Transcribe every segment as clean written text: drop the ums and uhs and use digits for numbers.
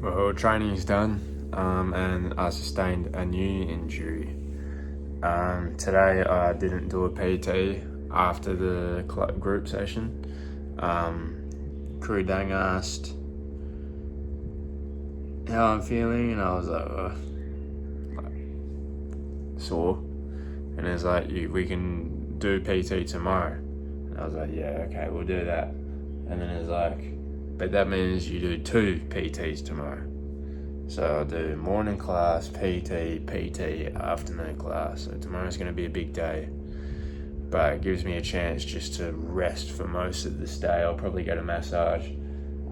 Well, training's done, and I sustained a new injury. Today I didn't do a PT after the group session. Crew Dang asked how I'm feeling, and I was like sore. And it's like, we can do PT tomorrow. And I was like, yeah, okay, we'll do that. And then it's like, but that means you do 2 PTs tomorrow. So I'll do morning class, PT, afternoon class. So tomorrow's going to be a big day. But it gives me a chance just to rest for most of this day. I'll probably get a massage.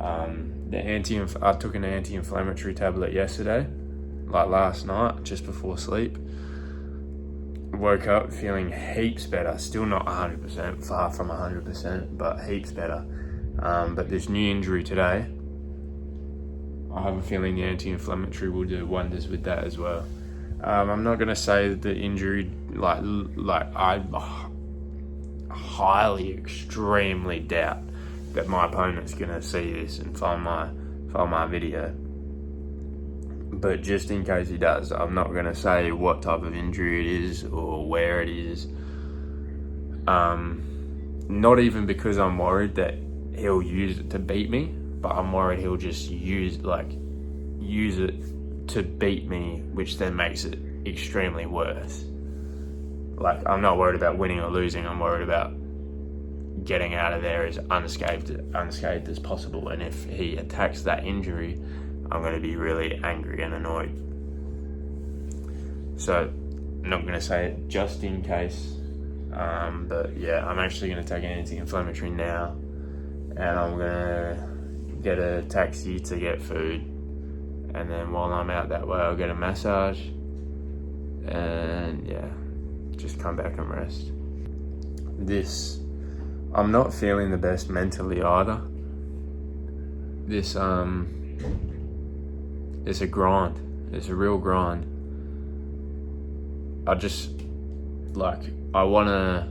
I took an anti-inflammatory tablet yesterday, like last night, just before sleep. Woke up feeling heaps better. Still not 100%, far from 100%, but heaps better. But this new injury today, I have a feeling the anti-inflammatory will do wonders with that as well. I'm not going to say that the injury, I highly, extremely doubt that my opponent's going to see this and find my video. But just in case he does, I'm not going to say what type of injury it is or where it is. Not even because I'm worried that he'll use it to beat me, but I'm worried he'll just use it to beat me, which then makes it extremely worse. Like, I'm not worried about winning or losing. I'm worried about getting out of there as unscathed as possible. And if he attacks that injury, I'm going to be really angry and annoyed. So I'm not going to say it just in case. But yeah, I'm actually going to take an anti-inflammatory now, and I'm going to get a taxi to get food. And then while I'm out that way, I'll get a massage. And yeah, just come back and rest. I'm not feeling the best mentally either. It's a grind. It's a real grind. I want to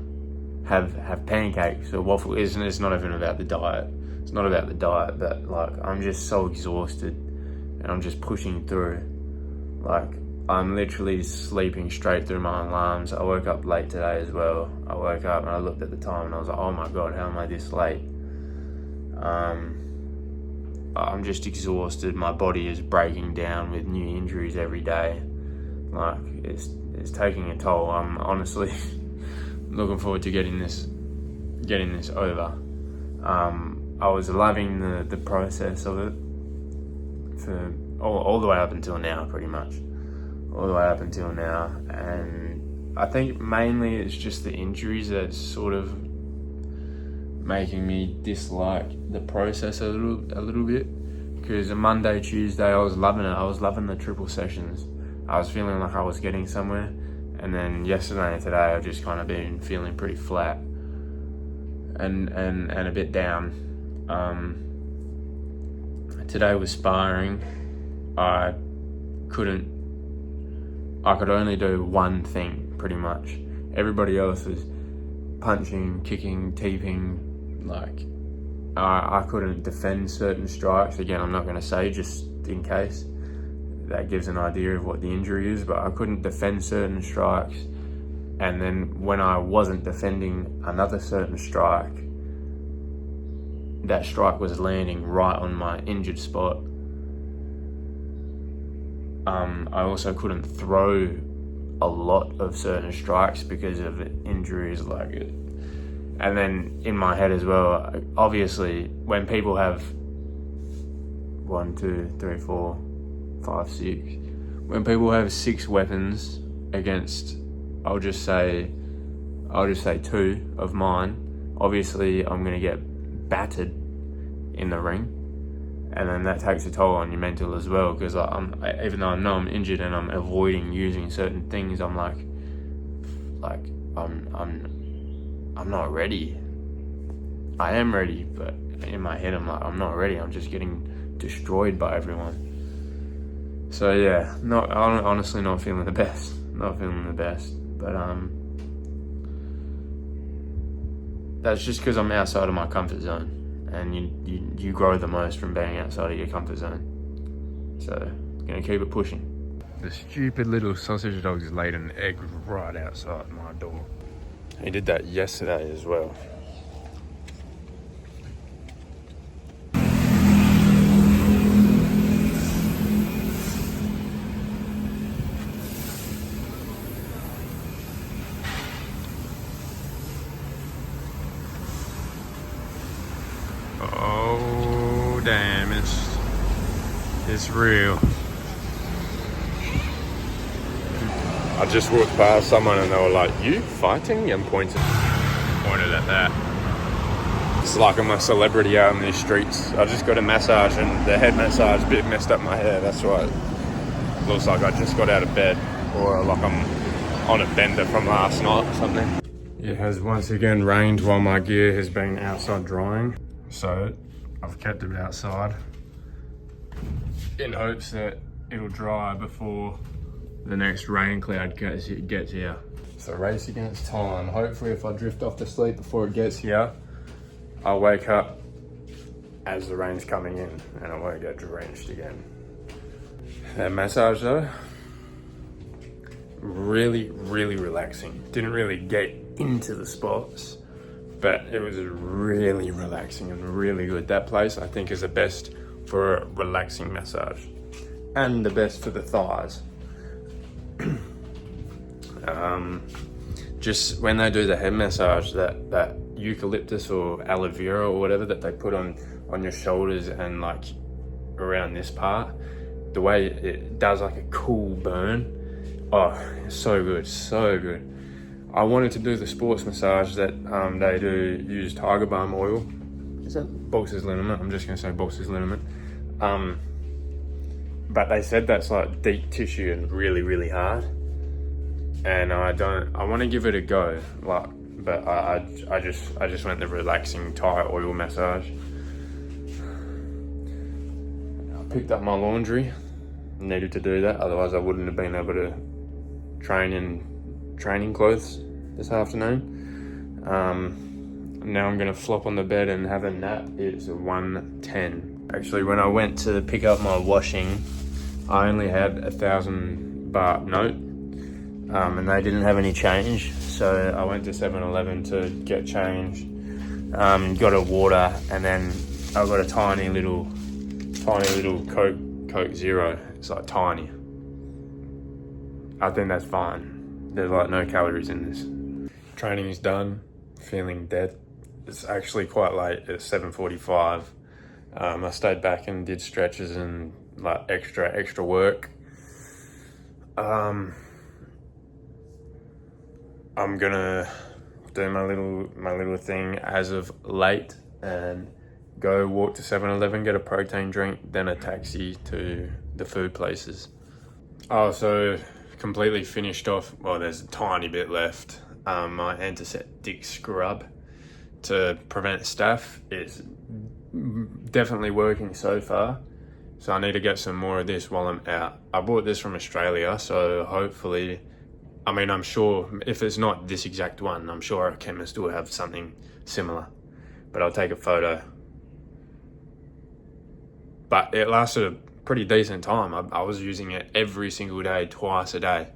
have pancakes or waffle. It's not even about the diet. It's not about the diet, but I'm just so exhausted and I'm just pushing through. I'm literally sleeping straight through my alarms. I woke up late today as well. I woke up and I looked at the time and I was like, oh my God, how am I this late? I'm just exhausted. My body is breaking down with new injuries every day. It's taking a toll. I'm honestly looking forward to getting this over. I was loving the process of it for all the way up until now, pretty much. All the way up until now. And I think mainly it's just the injuries that's sort of making me dislike the process a little bit. Because on Monday, Tuesday, I was loving it. I was loving the triple sessions. I was feeling like I was getting somewhere. And then yesterday and today, I've just kind of been feeling pretty flat and a bit down. Today was sparring. I could only do one thing, pretty much. Everybody else was punching, kicking, teeping. I couldn't defend certain strikes. Again, I'm not going to say, just in case. That gives an idea of what the injury is, but I couldn't defend certain strikes. And then when I wasn't defending another certain strike, that strike was landing right on my injured spot. I also couldn't throw a lot of certain strikes because of injuries and then in my head as well, obviously when people have 1, 2, 3, 4, 5, 6, when people have 6 weapons against, I'll just say 2 of mine, obviously I'm going to get battered in the ring. And then that takes a toll on your mental as well, because even though I know I'm injured and I'm avoiding using certain things, I'm I'm not ready. I am ready, but in my head I'm like, I'm not ready. I'm just getting destroyed by everyone. So yeah, I'm honestly not feeling the best. Not feeling the best, but that's just because I'm outside of my comfort zone. And you grow the most from being outside of your comfort zone. So, gonna keep it pushing. The stupid little sausage dog's laid an egg right outside my door. He did that yesterday as well. Oh damn, it's real. I just walked past someone and they were like, "You fighting?" and pointed at that. It's like I'm a celebrity out in these streets. I just got a massage and the head massage bit messed up my hair. That's why it looks like I just got out of bed, or like I'm on a bender from last night or something. It has once again rained while my gear has been outside drying. So I've kept it outside in hopes that it'll dry before the next rain cloud gets here. So race against time. Hopefully if I drift off to sleep before it gets here, I'll wake up as the rain's coming in and I won't get drenched again. That massage though, really relaxing. Didn't really get into the spots, but it was really relaxing and really good. That place I think is the best for a relaxing massage and the best for the thighs. Just when they do the head massage, that eucalyptus or aloe vera or whatever that they put on your shoulders and like around this part, the way it does like a cool burn, oh, so good, so good. I wanted to do the sports massage that they do use tiger balm oil. Is that Boxer's liniment? I'm just gonna say Boxer's liniment. But they said that's like deep tissue and really hard. And I want to give it a go, like, but I just went the relaxing Thai oil massage. I picked up my laundry, needed to do that, otherwise I wouldn't have been able to train in training clothes this afternoon. Now I'm gonna flop on the bed and have a nap. It's 1:10. Actually, when I went to pick up my washing, I only had 1,000 baht note. And they didn't have any change, so I went to 7-Eleven to get change, got a water, and then I got a tiny little Coke Zero. It's like tiny. I think that's fine. There's like no calories in this. Training is done, feeling dead. It's actually quite late, it's 7:45. I stayed back and did stretches and like extra work. I'm gonna do my little thing as of late and go walk to 7-Eleven, get a protein drink, then a taxi to the food places. Oh, so completely finished off, well, there's a tiny bit left. My antiseptic scrub to prevent staph is definitely working so far. So I need to get some more of this while I'm out. I bought this from Australia, so hopefully, I mean, I'm sure if it's not this exact one, I'm sure a chemist will have something similar, but I'll take a photo. But it lasted a pretty decent time. I was using it every single day, twice a day,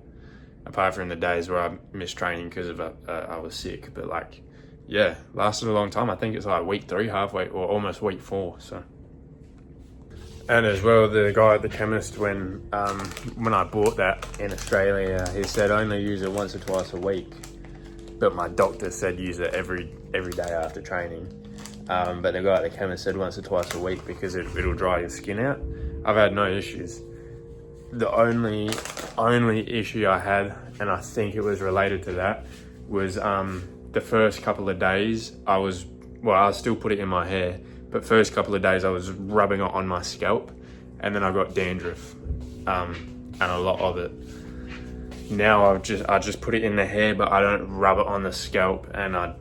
apart from the days where I missed training because of I was sick. But like, yeah, lasted a long time. I think it's like week 3, halfway, or almost week 4. So. And as well, the guy at the chemist, when I bought that in Australia, he said only use it once or twice a week. But my doctor said use it every day after training. But the guy at the chemist said once or twice a week because it'll dry your skin out. I've had no issues. The only issue I had, and I think it was related to that, was the first couple of days I still put it in my hair. But first couple of days I was rubbing it on my scalp, and then I got dandruff, and a lot of it. Now I just put it in the hair, but I don't rub it on the scalp, and I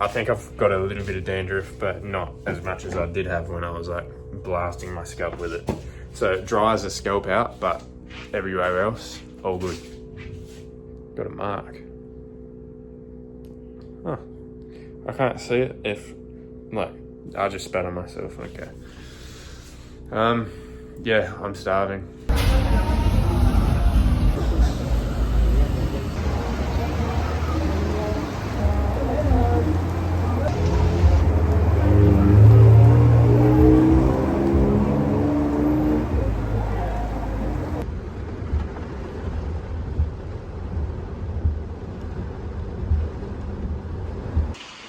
think I've got a little bit of dandruff, but not as much as I did have when I was like blasting my scalp with it. So it dries the scalp out, but everywhere else, all good. Got a mark. Huh. I can't see it I just spat on myself, okay. yeah, I'm starving.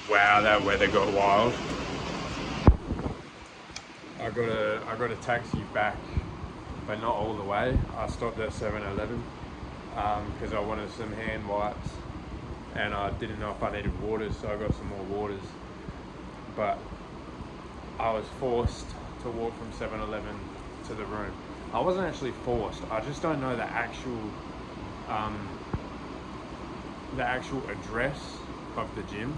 Wow, that weather got wild. I got a taxi back, but not all the way. I stopped at 7-Eleven because I wanted some hand wipes, and I didn't know if I needed waters, so I got some more waters. But I was forced to walk from 7-Eleven to the room. I wasn't actually forced. I just don't know the actual address of the gym.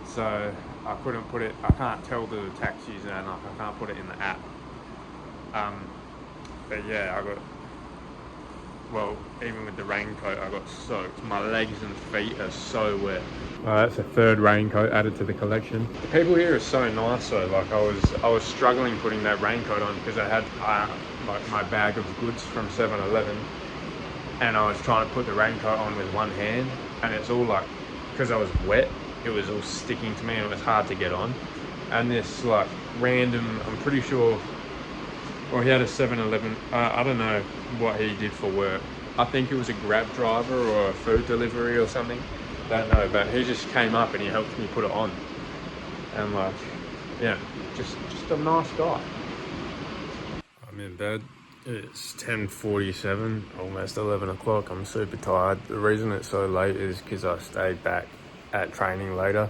So I couldn't put it, I can't tell the taxis and I can't put it in the app. But yeah, well, even with the raincoat, I got soaked. My legs and feet are so wet. That's a third raincoat added to the collection. The people here are so nice though. Like I was struggling putting that raincoat on because I had like my bag of goods from 7-Eleven, and I was trying to put the raincoat on with one hand, and it's all like, because I was wet, it was all sticking to me and it was hard to get on. And this like random, I'm pretty sure, well, he had a 7-Eleven, I don't know what he did for work. I think it was a Grab driver or a food delivery or something. Don't know, but he just came up and he helped me put it on. And like, yeah, just a nice guy. I'm in bed. It's 10:47, almost 11 o'clock. I'm super tired. The reason it's so late is because I stayed back at training later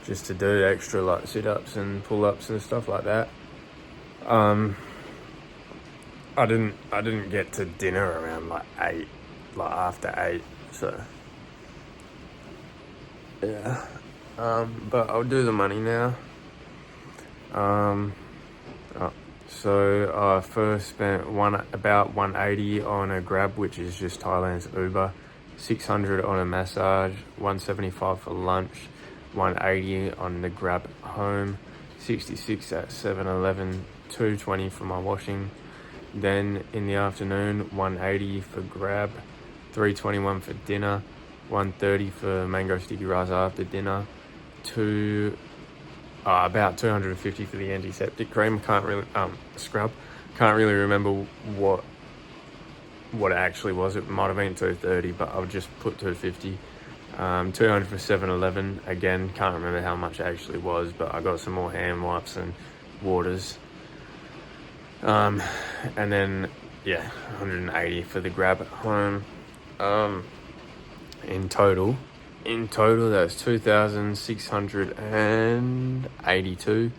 just to do extra like sit-ups and pull-ups and stuff like that. I didn't get to dinner around like 8, like after 8, so yeah. But I'll do the money now. So I first spent about 180 on a Grab, which is just Thailand's Uber, 600 on a massage, 175 for lunch, 180 on the Grab home, 66 at 7-Eleven, 220 for my washing. Then in the afternoon, 180 for Grab, 321 for dinner, 130 for mango sticky rice after dinner, about 250 for the antiseptic cream. Can't really scrub. Can't really remember what it actually was. It might have been 230, but I'll just put 250. 200 for 7-Eleven. Again, can't remember how much it actually was, but I got some more hand wipes and waters. And then yeah, 180 for the Grab at home. In total, that's 2,682,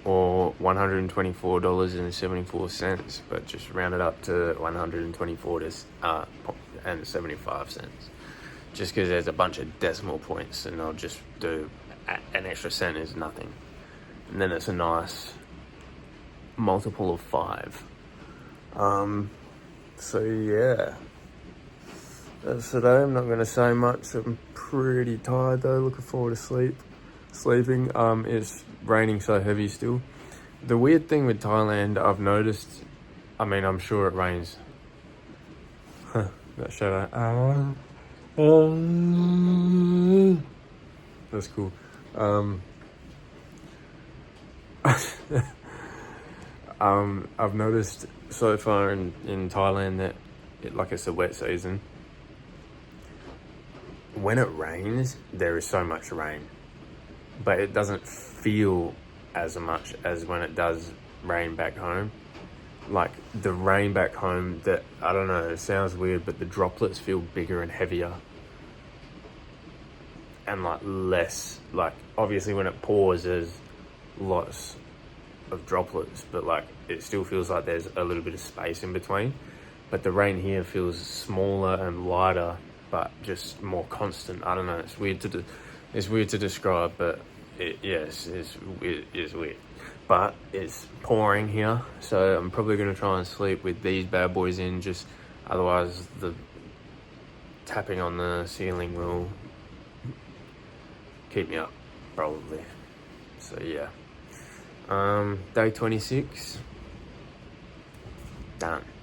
or $124.74, but just round it up to 124.75, just because there's a bunch of decimal points, and I'll just do an extra cent is nothing, and then it's a nice multiple of 5. So yeah, that's today. I'm not going to say much. I'm pretty tired though, looking forward to sleeping. It's raining so heavy still. The weird thing with Thailand, I've noticed, I mean, I'm sure it rains. That shadow. That's cool. I've noticed so far in Thailand that it's a wet season. When it rains, there is so much rain, but it doesn't feel as much as when it does rain back home. Like the rain back home, that, I don't know, it sounds weird, but the droplets feel bigger and heavier and like less, like obviously when it pours there's lots of droplets, but like it still feels like there's a little bit of space in between. But the rain here feels smaller and lighter, but just more constant. I don't know, it's weird to describe, but it's weird. But it's pouring here, so I'm probably going to try and sleep with these bad boys in, just otherwise the tapping on the ceiling will keep me up, probably. So yeah. Day 26. Done.